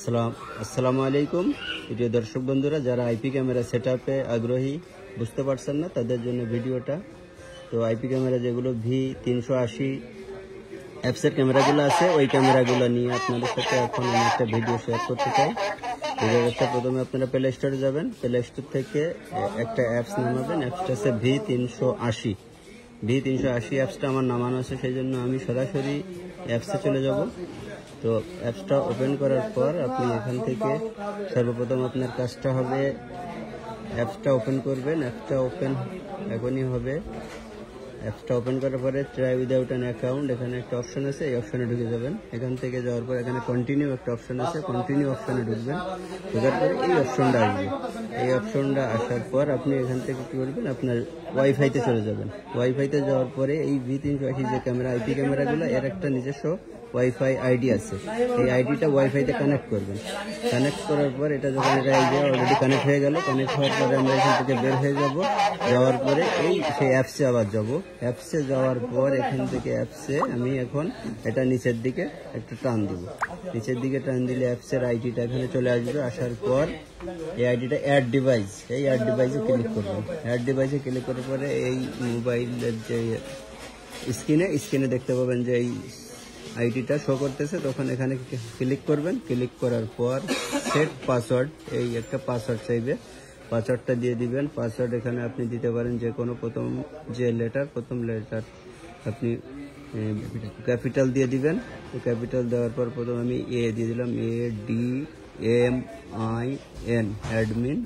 আসসালামু আলাইকুম প্রিয় দর্শক বন্ধুরা, যারা আইপি ক্যামেরা সেটআপে আগ্রহী, বুঝতে পারছেন না তাদের জন্য ভিডিওটা। তো আইপি ক্যামেরা যেগুলো V380 অ্যাপসের ক্যামেরাগুলো আছে, ওই ক্যামেরাগুলো নিয়ে আপনাদের সাথে এখন আমি একটা ভিডিও শেয়ার করতে চাই। ভিডিওটা প্রথমে আপনারা প্লে স্টোরে যাবেন, প্লে স্টোর থেকে একটা অ্যাপস নামাবেন। অ্যাপসটা আছে V380। V380 অ্যাপসটা আমার নামানো আছে, সেই জন্য আমি সরাসরি অ্যাপসে চলে যাব। তো অ্যাপসটা ওপেন করার পর আপনি এখান থেকে সর্বপ্রথম আপনার কাজটা হবে অ্যাপসটা ওপেন করবেন। অ্যাপসটা ওপেন এখনই হবে। অ্যাপসটা ওপেন করার পরে ট্রাই উইদাউট অ্যান অ্যাকাউন্ট এখানে একটা অপশন আছে, এই অপশনে ঢুকে যাবেন। এখান থেকে যাওয়ার পর এখানে কন্টিনিউ একটা অপশন আছে, কন্টিনিউ অপশনে ঢুকবেন। ঢোকার পরে এই অপশনটা আসবে। এই অপশনটা আসার পর আপনি এখান থেকে কী করবেন, আপনার ওয়াইফাইতে চলে যাবেন। ওয়াইফাইতে যাওয়ার পরে এই V380 যে ক্যামেরা, আইপি ক্যামেরাগুলো, এর একটা নিজস্ব ওয়াইফাই আইডি আছে। এই আইডিটা ওয়াইফাইতে কানেক্ট করবেন। কানেক্ট করার পর এটা যখন এটা অলরেডি কানেক্ট হয়ে গেল, কানেক্ট হওয়ার পরে আমরা এখান থেকে বের হয়ে যাব। যাওয়ার পরে সেই অ্যাপসে আবার যাব। অ্যাপসে যাওয়ার পর এখান থেকে অ্যাপসে আমি এখন এটা নিচের দিকে একটু টান দিব। নিচের দিকে টান দিলে অ্যাপসের আইডিটা এখানে চলে আসবে। আসার পর এই আইডিটা অ্যাড ডিভাইস, এই অ্যাড ডিভাইসে ক্লিক করবেন। অ্যাড ডিভাইসে ক্লিক করার পরে এই মোবাইলের যে স্ক্রিনে দেখতে পাবেন যে এই আইডিটা শো করতেছে, তখন এখানে ক্লিক করবেন। ক্লিক করার পর সেট পাসওয়ার্ড, এই একটা পাসওয়ার্ড চাইবে, পাসওয়ার্ডটা দিয়ে দিবেন। পাসওয়ার্ড এখানে আপনি দিতে পারেন যে কোনো প্রথম লেটার আপনি ক্যাপিটাল দিয়ে দিবেন। তো ক্যাপিটাল দেওয়ার পর প্রথম আমি এ দিয়ে দিলাম, ADMIN অ্যাডমিন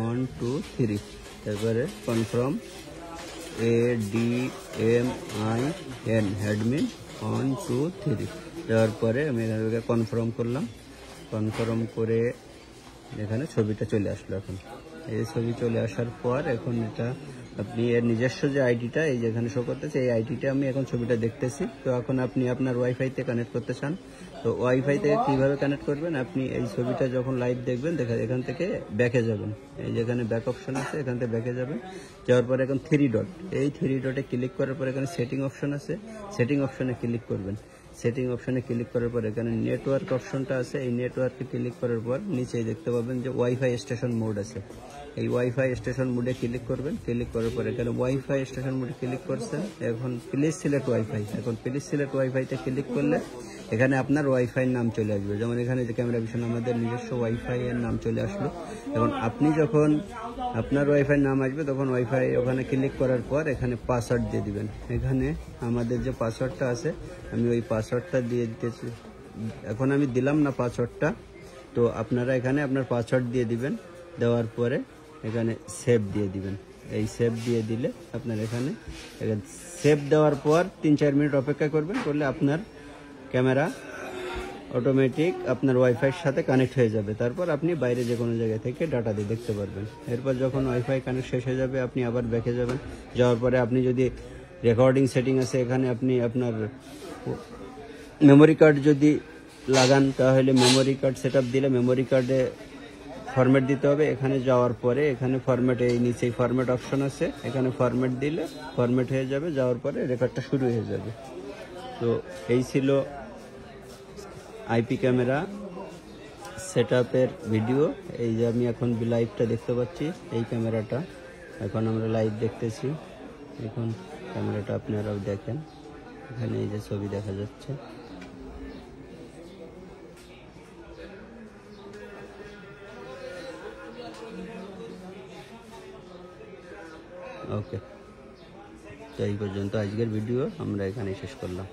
1 2 3। তারপরে কনফার্ম ADMIN অ্যাডমিন 1 2 3 দেওয়ার পরে আমি এখানে কনফার্ম করলাম। কনফার্ম করে এখানে ছবিটা চলে আসলো। এখন এই ছবি চলে আসার পর এখন এটা আপনি এর নিজস্ব যে আইডিটা এই যেখানে শো করতেছে, এই আইডিটা আমি এখন ছবিটা দেখতেছি। তো এখন আপনি আপনার ওয়াইফাইতে কানেক্ট করতে চান, তো ওয়াইফাইতে কীভাবে কানেক্ট করবেন, আপনি এই ছবিটা যখন লাইভ দেখবেন এখান থেকে ব্যাকে যাবেন। এই যেখানে ব্যাক অপশন আছে, এখান থেকে ব্যাকে যাবেন। যাওয়ার পরে এখন 3 ডট, এই 3 ডটে ক্লিক করার পর এখানে সেটিং অপশন আছে, সেটিং অপশনে ক্লিক করবেন। সেটিং অপশনে ক্লিক করার পর এখানে নেটওয়ার্ক অপশনটা আছে, এই নেটওয়ার্কে ক্লিক করার পর নিচেই দেখতে পাবেন যে ওয়াইফাই স্টেশন মোড আছে। এই ওয়াইফাই স্টেশন মোডে ক্লিক করবেন। ক্লিক করার পর এখানে ওয়াইফাই স্টেশন মোডে ক্লিক করছেন। এখন প্লিজ সিলেক্ট ওয়াইফাই, এখন প্লিজ সিলেক্ট ওয়াইফাইতে ক্লিক করলে এখানে আপনার ওয়াইফাইয়ের নাম চলে আসবে। যেমন এখানে যে ক্যামেরা ভিশন আমাদের নিজস্ব ওয়াইফাই এর নাম চলে আসলো। এখন আপনি যখন আপনার ওয়াইফাই নাম আসবে তখন ওয়াইফাই ওখানে ক্লিক করার পর এখানে পাসওয়ার্ড দিয়ে দিবেন। এখানে আমাদের যে পাসওয়ার্ডটা আছে আমি ওই পাসওয়ার্ডটা দিয়ে দিতেছি। এখন আমি দিলাম না পাসওয়ার্ডটা, তো আপনারা এখানে আপনার পাসওয়ার্ড দিয়ে দিবেন। দেওয়ার পরে এখানে সেভ দিয়ে দিবেন। এই সেভ দিয়ে দিলে আপনার এখানে সেভ দেওয়ার পর 3-4 মিনিট অপেক্ষা করবেন। করলে আপনার ক্যামেরা অটোমেটিক আপনার ওয়াইফাইয়ের সাথে কানেক্ট হয়ে যাবে। তারপর আপনি বাইরে যে কোনো জায়গা থেকে ডাটা দিয়ে দেখতে পারবেন। এরপর যখন ওয়াইফাই কানেক্ট শেষ হয়ে যাবে আপনি আবার ব্যাকে যাবেন। যাওয়ার পরে আপনি যদি রেকর্ডিং সেটিং আছে, এখানে আপনি আপনার মেমোরি কার্ড যদি লাগান তাহলে মেমোরি কার্ড সেট আপ দিলে মেমোরি কার্ডে ফরম্যাট দিতে হবে। এখানে যাওয়ার পরে এখানে ফরম্যাট, এই নিচেই ফরম্যাট অপশন আছে, এখানে ফরম্যাট দিলে ফরম্যাট হয়ে যাবে। যাওয়ার পরে রেকর্ডটা শুরু হয়ে যাবে। তো এই ছিল আইপি ক্যামেরা সেটআপের ভিডিও। এই যে আমি এখন লাইভটা দেখতে পাচ্ছি, এই ক্যামেরাটা এখন আমরা লাইভ দেখতেছি। এখন ক্যামেরাটা আপনারাও দেখেন, এখানে এই যে ছবি দেখা যাচ্ছে। ওকে, তো এই পর্যন্ত আজকের ভিডিও আমরা এখানে শেষ করলাম।